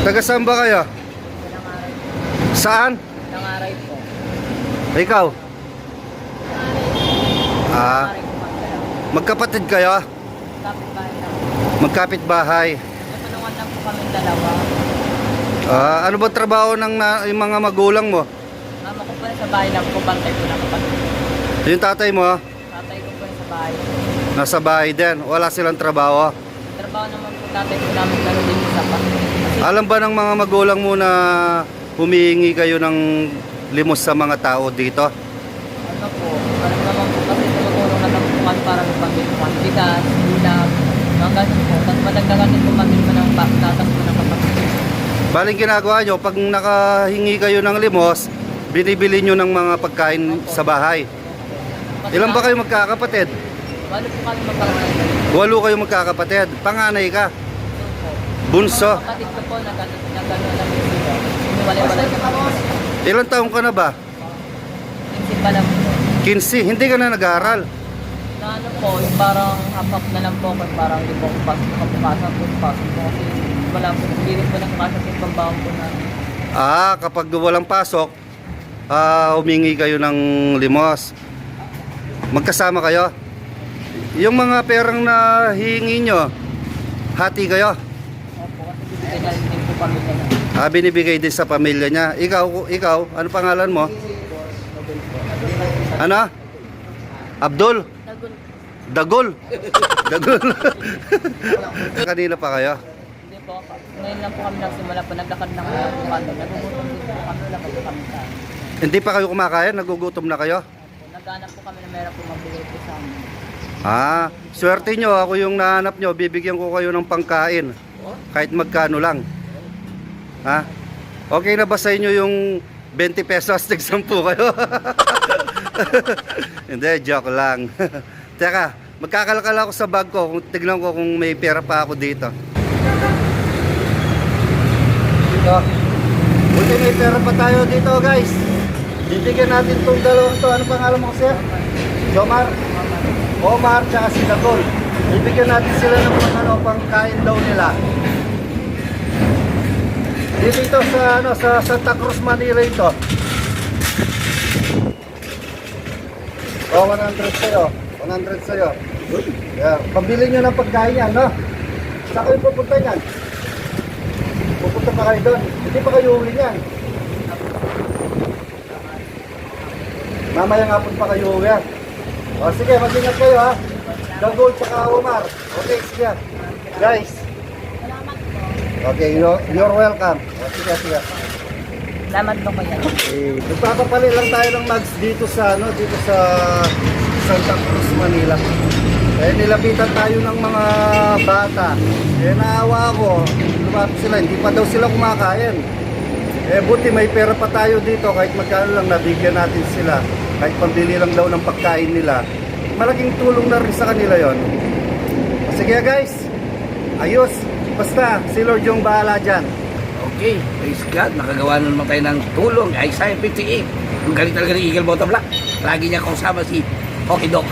Taga saan ba kayo? Nangaray po. Saan? Nangaray po. Ikaw? Nangaray po kami dalawa. Magkapatid kayo? Kapit-bahay lang. Magkapit-bahay. Natanungan lang po kami dalawa. Ano ba trabaho ng yung mga magulang mo? Mama ko po na sa bahay lang po. Bantay po na kapatid. Yung tatay mo, Tatay ko po na sa bahay. nasa bahay din. Wala silang trabaho. Trabaho naman po tatay ko namin gano'n din sa pa. Kasi Alam ba ng mga magulang mo na humihingi kayo ng limos sa mga tao dito? ano po, alam naman po kasi tumutulong na lang po kami para magpamili po kami bigas, ulam, mga ganun po. Tapos madagdagan din po kami ng tatas po ng kapatid. Baling ginagawa nyo, pag nakahingi kayo ng limos, binibili nyo ng mga pagkain sa bahay. Kasi Ilan ba kayo magkakapatid? Walo po kami magkakapatid. 8 kayo magkakapatid. Panganay ka? Bunso? Mga kapatid ko po, nagano lang po sila. Siniwalay-walay po kami. Ilang taong ka na ba? Hindi pa lang po. 15. Hindi ka na nag-aaral. Na ano po, yung parang hapak na lang po ako, parang hindi po ako pasok nakabukasan po, pasok po kasi wala po, hindi rin po nakakasya yung pambaon po namin. Kapag walang pasok, humingi kayo ng limos. Magkasama kayo. Yung mga perang na hihingi nyo, hati kayo. Opo, kasi bibigay na rin po kami na. Binibigay din sa pamilya niya. Ikaw, ano pangalan mo? Ano? Abdul? Dagol. Dagol. Dagol. Kanina pa kayo? Hindi po, ngayon lang po kami nagsimula po, naglakad lang po kami. Nagugutom din po kami, wala po kami sa Hindi pa kayo kumakain? Nagugutom na kayo? naghanap po kami na meron po magbigay po sa amin. Swerte nyo. Ako yung nahanap nyo. Bibigyan ko kayo ng pangkain. Kahit magkano lang. Okay na ba sa inyo yung 20 pesos? Nagsampu kayo? Hindi, joke lang. Teka, magkakalakal ako sa bag ko. Tignan ko kung may pera pa ako dito. Dito. Buti may pera pa tayo dito, guys. Bibigyan natin itong dalawang to. Ano pangalan mo kasi? Jomar? Omar tsaka si Dagol. Bibigyan natin sila ng pangkain daw nila. Dito ito sa Santa Cruz, Manila ito. 100 sa'yo. 100 sa'yo. Yeah. Pambili nyo ng pagkain yan, no? Saan kayo pupunta yan? Pupunta pa kayo doon. Hindi pa kayo uli yan. Mamaya nga po pa kayo uwi. Sige, mag-ingat kayo ha. Dagol tsaka Omar. Okay, sige. Guys. Okay, you're welcome. Sige. Salamat po kayo. Magpapapalit lang tayo ng mags dito sa Santa Cruz, Manila. Nilapitan tayo ng mga bata. Naawa ako. Lumapit sila, hindi pa daw sila kumakain. Buti may pera pa tayo dito, kahit magkano lang nabigyan natin sila. Kahit pambili lang daw ng pagkain nila. Malaking tulong na rin sa kanila yon. Sige guys, ayos. Basta, si Lord yung bahala dyan. Okay, praise God. Nakagawa na naman tayo ng tulong. Isaiah 58. Ang galing talaga ni Eagle Bottom Black. Lagi niya kasama si Hockey Doc.